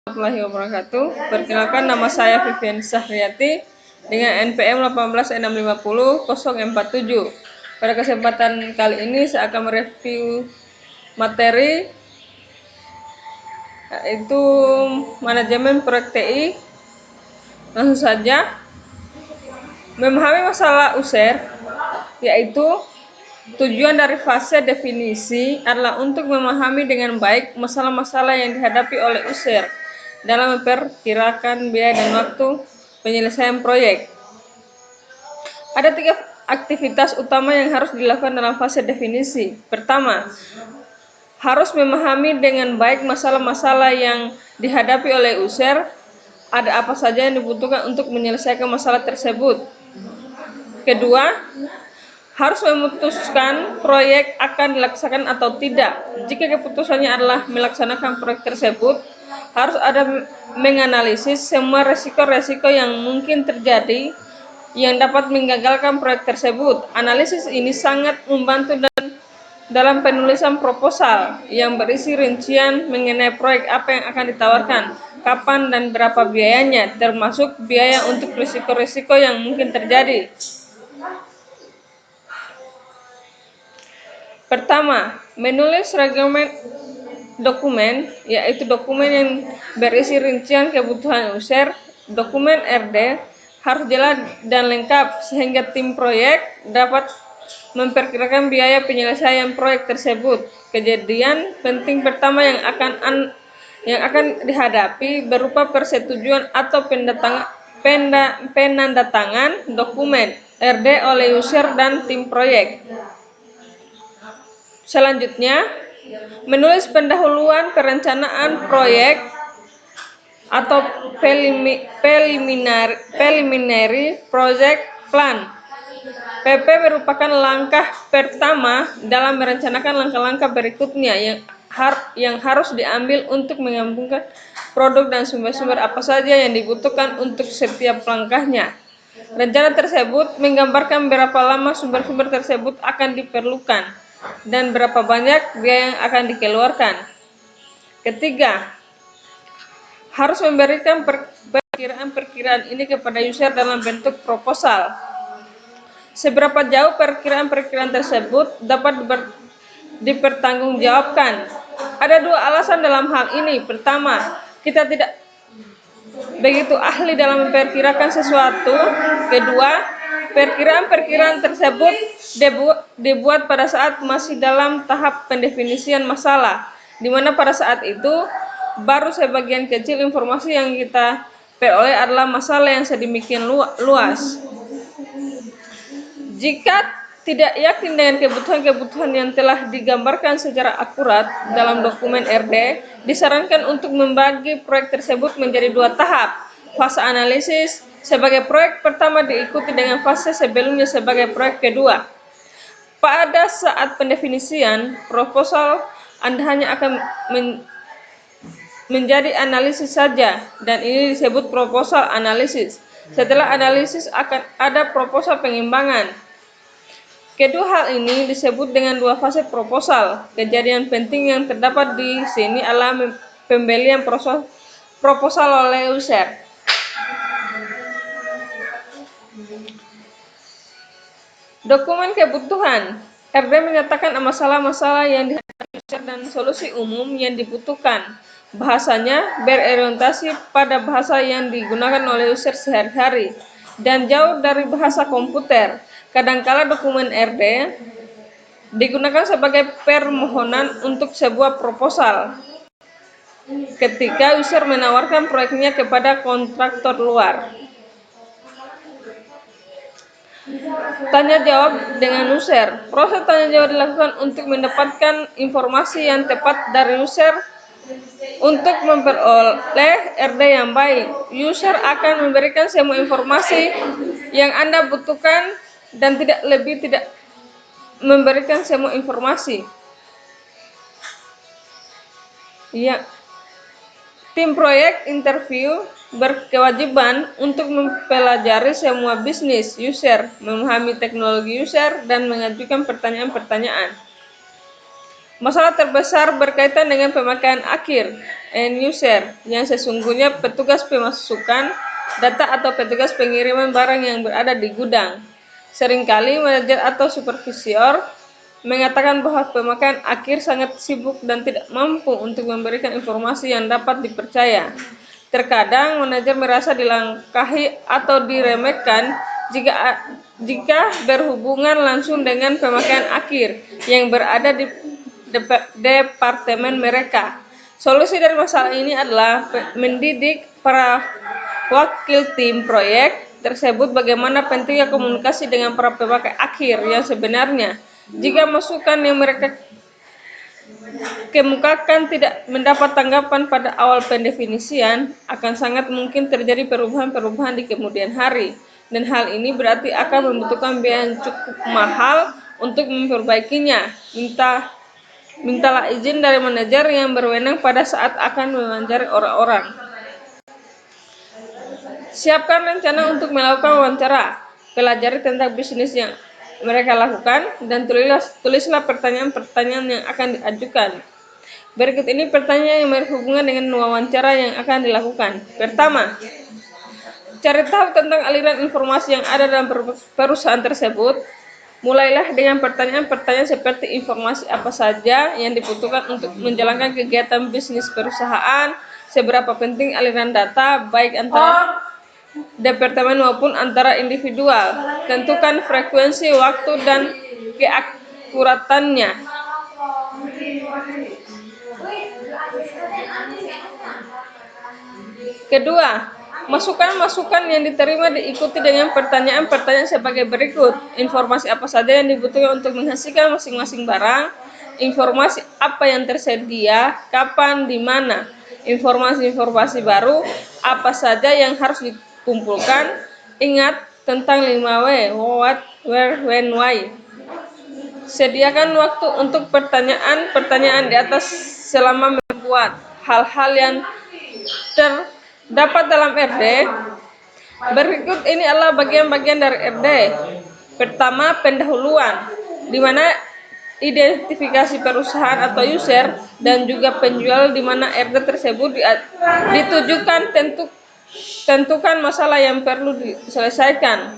Warahmatullahi wabarakatuh. Perkenalkan, nama saya Vivian Sahriati dengan NPM 18650-047. Pada kesempatan kali ini saya akan mereview materi yaitu manajemen proyek TI. Langsung saja, memahami masalah user, yaitu tujuan dari fase definisi adalah untuk memahami dengan baik masalah-masalah yang dihadapi oleh user dalam memperkirakan biaya dan waktu penyelesaian proyek. Ada 3 aktivitas utama yang harus dilakukan dalam fase definisi. Pertama, harus memahami dengan baik masalah-masalah yang dihadapi oleh user. Ada apa saja yang dibutuhkan untuk menyelesaikan masalah tersebut. Kedua, harus memutuskan proyek akan dilaksanakan atau tidak. Jika keputusannya adalah melaksanakan proyek tersebut, harus ada menganalisis semua resiko-resiko yang mungkin terjadi yang dapat menggagalkan proyek tersebut. Analisis ini sangat membantu dalam penulisan proposal yang berisi rincian mengenai proyek apa yang akan ditawarkan, kapan dan berapa biayanya, termasuk biaya untuk risiko-risiko yang mungkin terjadi. Pertama, menulis dokumen, yaitu dokumen yang berisi rincian kebutuhan user. Dokumen RD harus jelas dan lengkap sehingga tim proyek dapat memperkirakan biaya penyelesaian proyek tersebut. Kejadian penting pertama yang akan dihadapi berupa persetujuan atau penandatangan dokumen RD oleh user dan tim proyek. Selanjutnya, menulis pendahuluan perencanaan proyek atau preliminary project plan. PP merupakan langkah pertama dalam merencanakan langkah-langkah berikutnya yang harus diambil untuk menggabungkan produk dan sumber-sumber apa saja yang dibutuhkan untuk setiap langkahnya. Rencana tersebut menggambarkan berapa lama sumber-sumber tersebut akan diperlukan dan berapa banyak biaya yang akan dikeluarkan. Ketiga, harus memberikan perkiraan ini kepada user dalam bentuk proposal. Seberapa jauh perkiraan tersebut dapat dipertanggungjawabkan? Ada 2 alasan dalam hal ini. Pertama, kita tidak begitu ahli dalam memperkirakan sesuatu. Kedua, perkiraan tersebut dibuat pada saat masih dalam tahap pendefinisian masalah, di mana pada saat itu baru sebagian kecil informasi yang kita peroleh adalah masalah yang sedemikian luas. Jika tidak yakin dengan kebutuhan yang telah digambarkan secara akurat dalam dokumen RD, disarankan untuk membagi proyek tersebut menjadi 2 tahap. Fase analisis sebagai proyek pertama diikuti dengan fase sebelumnya sebagai proyek kedua. Pada saat pendefinisian proposal, Anda hanya akan menjadi analisis saja, dan ini disebut proposal analisis. Setelah analisis akan ada proposal pengembangan. Kedua hal ini disebut dengan 2 fase proposal. Kejadian penting yang terdapat di sini adalah pembelian proposal oleh user. Dokumen kebutuhan. RD menyatakan masalah-masalah yang dihadapi user dan solusi umum yang dibutuhkan. Bahasanya berorientasi pada bahasa yang digunakan oleh user sehari-hari dan jauh dari bahasa komputer. Kadangkala dokumen RD digunakan sebagai permohonan untuk sebuah proposal ketika user menawarkan proyeknya kepada kontraktor luar. Tanya jawab dengan user. Proses tanya jawab dilakukan untuk mendapatkan informasi yang tepat dari user. Untuk memperoleh RD yang baik, user akan memberikan semua informasi yang Anda butuhkan dan tidak memberikan semua informasi. Ya. Tim proyek interview berkewajiban untuk mempelajari semua bisnis user, memahami teknologi user, dan mengajukan pertanyaan-pertanyaan. Masalah terbesar berkaitan dengan pemakaian akhir end user yang sesungguhnya petugas pemasukan data atau petugas pengiriman barang yang berada di gudang. Seringkali manajer atau supervisor mengatakan bahwa pemakaian akhir sangat sibuk dan tidak mampu untuk memberikan informasi yang dapat dipercaya. Terkadang manajer merasa dilangkahi atau diremehkan jika berhubungan langsung dengan pemakaian akhir yang berada di departemen mereka. Solusi dari masalah ini adalah mendidik para wakil tim proyek tersebut bagaimana pentingnya komunikasi dengan para pemakai akhir yang sebenarnya. Jika masukan yang mereka kemukakan tidak mendapat tanggapan pada awal pendefinisian, akan sangat mungkin terjadi perubahan-perubahan di kemudian hari. Dan hal ini berarti akan membutuhkan biaya yang cukup mahal untuk memperbaikinya. Mintalah izin dari manajer yang berwenang pada saat akan mewawancari orang-orang. Siapkan rencana untuk melakukan wawancara. Pelajari tentang bisnis yang mereka lakukan dan tulislah pertanyaan-pertanyaan yang akan diajukan. Berikut ini pertanyaan yang berhubungan dengan wawancara yang akan dilakukan. Pertama, cari tahu tentang aliran informasi yang ada dalam perusahaan tersebut. Mulailah dengan pertanyaan-pertanyaan seperti informasi apa saja yang dibutuhkan untuk menjalankan kegiatan bisnis perusahaan, seberapa penting aliran data, baik antara departemen maupun antara individual. Tentukan frekuensi, waktu, dan keakuratannya. Kedua, masukan-masukan yang diterima diikuti dengan pertanyaan-pertanyaan sebagai berikut. Informasi apa saja yang dibutuhkan untuk menghasilkan masing-masing barang? Informasi apa yang tersedia? Kapan? Di mana? Informasi-informasi baru apa saja yang harus dikumpulkan? Ingat tentang 5W, what, where, when, why. Sediakan waktu untuk pertanyaan-pertanyaan di atas selama membuat hal-hal yang terdapat dalam RD. Berikut ini adalah bagian-bagian dari RD. Pertama, pendahuluan, di mana identifikasi perusahaan atau user dan juga penjual di mana RD tersebut ditujukan. Tentukan masalah yang perlu diselesaikan.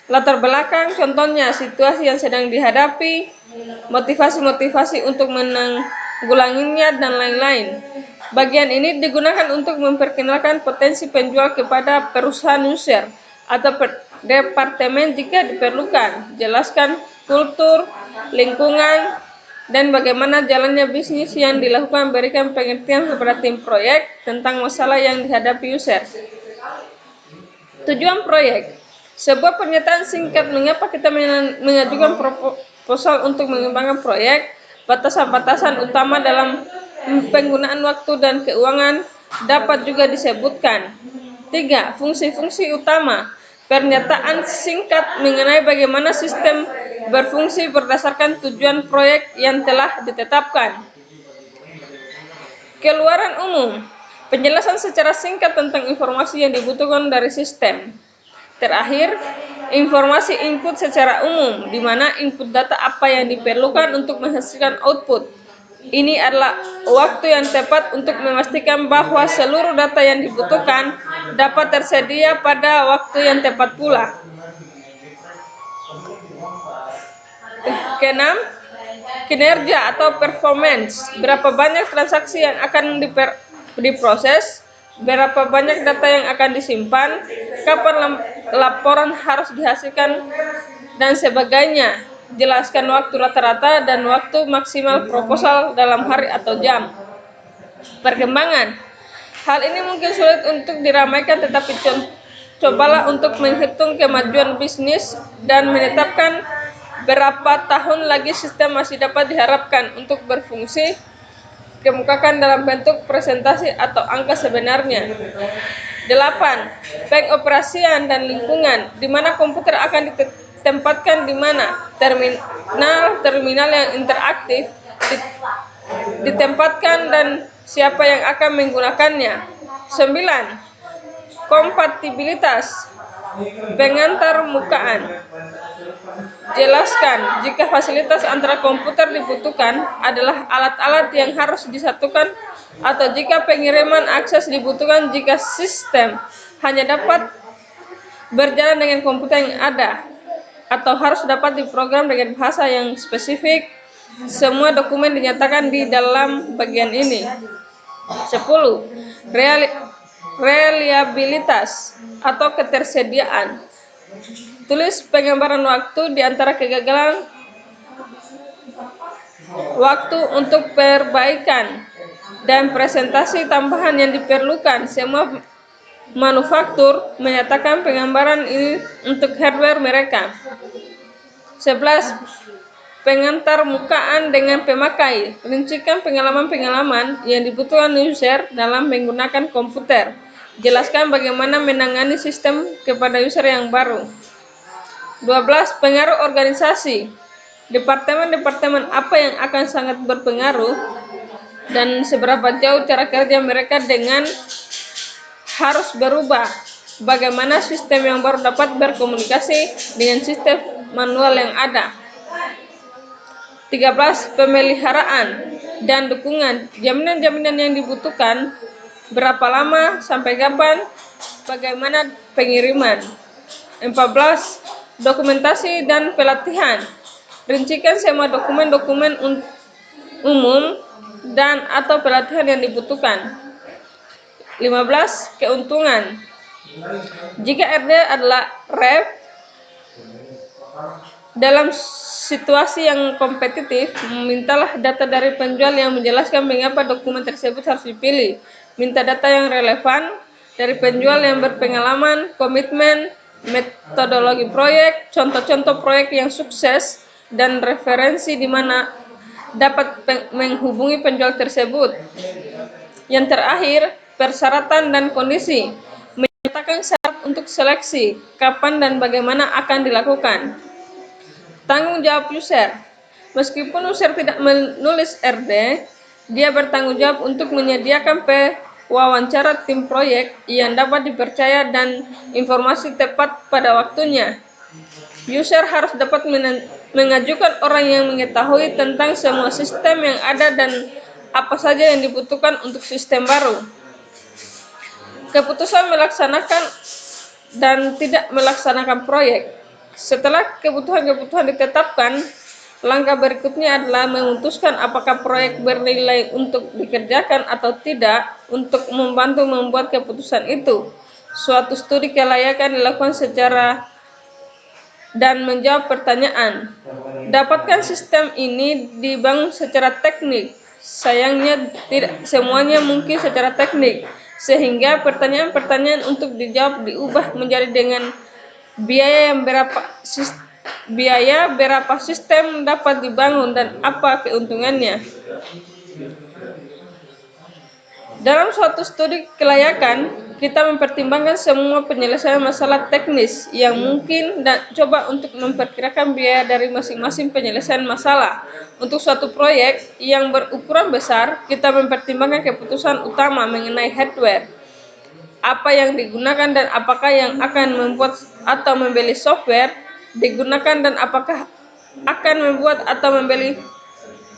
Latar belakang, contohnya situasi yang sedang dihadapi, motivasi-motivasi untuk menanggulanginya, dan lain-lain. Bagian ini digunakan untuk memperkenalkan potensi penjual kepada perusahaan user atau departemen jika diperlukan. Jelaskan kultur, lingkungan, dan bagaimana jalannya bisnis yang dilakukan. Berikan pengertian kepada tim proyek tentang masalah yang dihadapi user. Tujuan proyek. Sebuah pernyataan singkat mengapa kita mengajukan proposal untuk mengembangkan proyek. Batasan-batasan utama dalam penggunaan waktu dan keuangan dapat juga disebutkan. 3. Fungsi-fungsi utama. Pernyataan singkat mengenai bagaimana sistem berfungsi berdasarkan tujuan proyek yang telah ditetapkan. Keluaran umum. Penjelasan secara singkat tentang informasi yang dibutuhkan dari sistem. Terakhir, informasi input secara umum, di mana input data apa yang diperlukan untuk menghasilkan output. Ini adalah waktu yang tepat untuk memastikan bahwa seluruh data yang dibutuhkan dapat tersedia pada waktu yang tepat pula. Keenam, kinerja atau performance. Berapa banyak transaksi yang akan diproses, berapa banyak data yang akan disimpan, kapan laporan harus dihasilkan, dan sebagainya. Jelaskan waktu rata-rata dan waktu maksimal proposal dalam hari atau jam. Perkembangan. Hal ini mungkin sulit untuk diramaikan, tetapi cobalah untuk menghitung kemajuan bisnis dan menetapkan berapa tahun lagi sistem masih dapat diharapkan untuk berfungsi. Kemukakan dalam bentuk presentasi atau angka sebenarnya. 8. Pengoperasian dan lingkungan, di mana komputer akan ditempatkan di mana. Terminal yang interaktif ditempatkan dan siapa yang akan menggunakannya. 9. Kompatibilitas, pengantarmukaan. Jelaskan jika fasilitas antara komputer dibutuhkan adalah alat-alat yang harus disatukan atau jika pengiriman akses dibutuhkan jika sistem hanya dapat berjalan dengan komputer yang ada atau harus dapat diprogram dengan bahasa yang spesifik. Semua dokumen dinyatakan di dalam bagian ini. 10. Reliabilitas atau ketersediaan. Tulis penggambaran waktu di antara kegagalan waktu untuk perbaikan dan presentasi tambahan yang diperlukan. Semua manufaktur menyatakan penggambaran ini untuk hardware mereka. 11. Pengantarmukaan dengan pemakai. Rincikan pengalaman-pengalaman yang dibutuhkan user dalam menggunakan komputer. Jelaskan bagaimana menangani sistem kepada user yang baru. 12. Pengaruh organisasi. Departemen-departemen apa yang akan sangat berpengaruh dan seberapa jauh cara kerja mereka dengan harus berubah. Bagaimana sistem yang baru dapat berkomunikasi dengan sistem manual yang ada. 13. Pemeliharaan dan dukungan. Jaminan-jaminan yang dibutuhkan, berapa lama, sampai kapan, bagaimana pengiriman. 14. Dokumentasi dan pelatihan. Rincikan semua dokumen-dokumen umum dan atau pelatihan yang dibutuhkan. 15. Keuntungan. Jika RD adalah rep dalam situasi yang kompetitif, mintalah data dari penjual yang menjelaskan mengapa dokumen tersebut harus dipilih. Minta data yang relevan dari penjual yang berpengalaman, komitmen, metodologi proyek, contoh-contoh proyek yang sukses, dan referensi di mana dapat menghubungi penjual tersebut. Yang terakhir, persyaratan dan kondisi. Menyatakan syarat untuk seleksi, kapan dan bagaimana akan dilakukan. Tanggung jawab user. Meskipun user tidak menulis RD, dia bertanggung jawab untuk menyediakan wawancara tim proyek yang dapat dipercaya dan informasi tepat pada waktunya. User harus dapat mengajukan orang yang mengetahui tentang semua sistem yang ada dan apa saja yang dibutuhkan untuk sistem baru. Keputusan melaksanakan dan tidak melaksanakan proyek. Setelah kebutuhan-kebutuhan ditetapkan, langkah berikutnya adalah memutuskan apakah proyek bernilai untuk dikerjakan atau tidak. Untuk membantu membuat keputusan itu, suatu studi kelayakan dilakukan secara dan menjawab pertanyaan. Dapatkan sistem ini dibangun secara teknik. Sayangnya tidak semuanya mungkin secara teknik, sehingga pertanyaan-pertanyaan untuk dijawab diubah menjadi dengan biaya berapa sistem dapat dibangun dan apa keuntungannya. Dalam suatu studi kelayakan, kita mempertimbangkan semua penyelesaian masalah teknis yang mungkin dan coba untuk memperkirakan biaya dari masing-masing penyelesaian masalah. Untuk suatu proyek yang berukuran besar, kita mempertimbangkan keputusan utama mengenai hardware, apa yang digunakan dan apakah yang akan membuat atau membeli software digunakan dan apakah akan membuat atau membeli.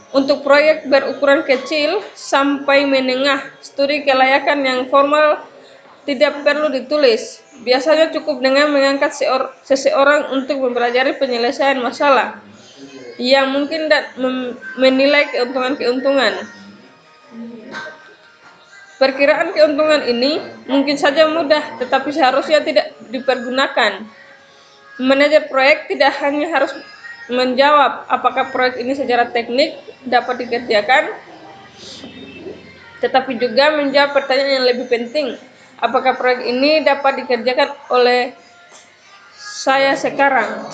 Untuk proyek berukuran kecil sampai menengah, studi kelayakan yang formal tidak perlu ditulis. Biasanya cukup dengan mengangkat seseorang untuk mempelajari penyelesaian masalah yang mungkin dan menilai keuntungan-keuntungan. Perkiraan keuntungan ini mungkin saja mudah, tetapi seharusnya tidak dipergunakan. Manajer proyek tidak hanya harus menjawab apakah proyek ini secara teknik dapat dikerjakan, tetapi juga menjawab pertanyaan yang lebih penting. Apakah proyek ini dapat dikerjakan oleh saya sekarang?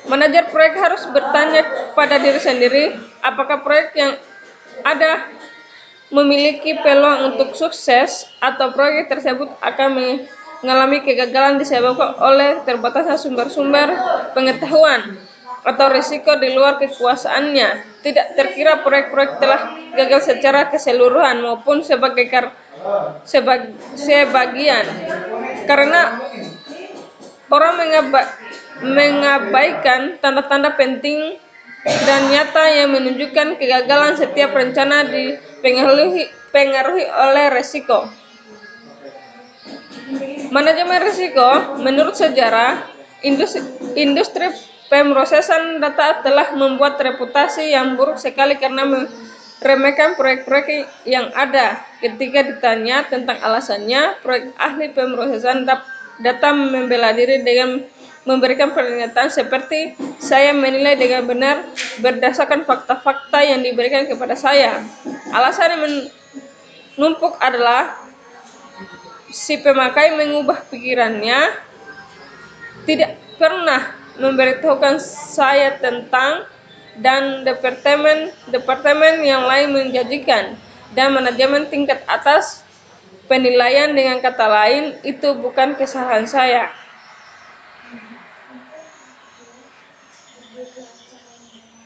Manajer proyek harus bertanya pada diri sendiri, apakah proyek yang ada memiliki peluang untuk sukses atau proyek tersebut akan mengalami kegagalan disebabkan oleh terbatasnya sumber-sumber pengetahuan atau risiko di luar kekuasaannya. Tidak terkira proyek-proyek telah gagal secara keseluruhan maupun sebagian, karena orang mengabaikan tanda-tanda penting dan nyata yang menunjukkan kegagalan setiap rencana dipengaruhi oleh resiko. Manajemen risiko, menurut sejarah, industri pemrosesan data telah membuat reputasi yang buruk sekali karena meremehkan proyek-proyek yang ada. Ketika ditanya tentang alasannya, proyek ahli pemrosesan data membela diri dengan memberikan pernyataan seperti, "Saya menilai dengan benar berdasarkan fakta-fakta yang diberikan kepada saya." Alasan yang menumpuk adalah si pemakai mengubah pikirannya, tidak pernah memberitahukan saya tentang, dan departemen yang lain menjanjikan, dan manajemen tingkat atas penilaian. Dengan kata lain, itu bukan kesalahan saya.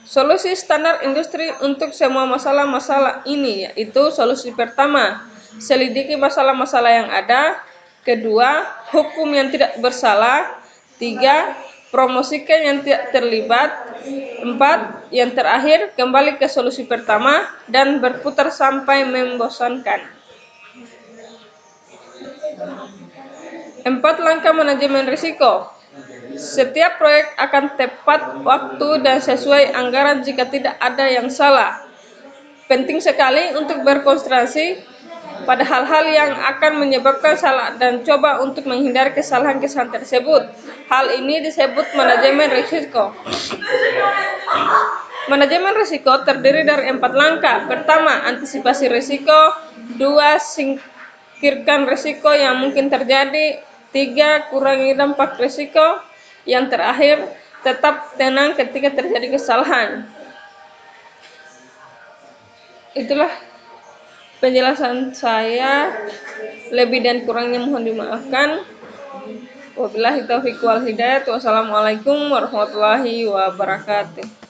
Solusi standar industri untuk semua masalah-masalah ini yaitu: solusi pertama, selidiki masalah-masalah yang ada. Kedua, hukum yang tidak bersalah. Tiga, promosikan yang tidak terlibat. Empat, yang terakhir, kembali ke solusi pertama dan berputar sampai membosankan. 4 langkah manajemen risiko. Setiap proyek akan tepat waktu dan sesuai anggaran jika tidak ada yang salah. Penting sekali untuk berkonsentrasi pada hal-hal yang akan menyebabkan salah dan coba untuk menghindari kesalahan-kesalahan tersebut. Hal ini disebut manajemen risiko. Manajemen risiko terdiri dari 4 langkah. Pertama, antisipasi risiko. 2, singkirkan risiko yang mungkin terjadi. 3, kurangi dampak risiko. Yang terakhir, tetap tenang ketika terjadi kesalahan. Itulah penjelasan saya. Lebih dan kurangnya mohon dimaafkan. Wabillahi taufiq wal hidayah. Wassalamualaikum warahmatullahi wabarakatuh.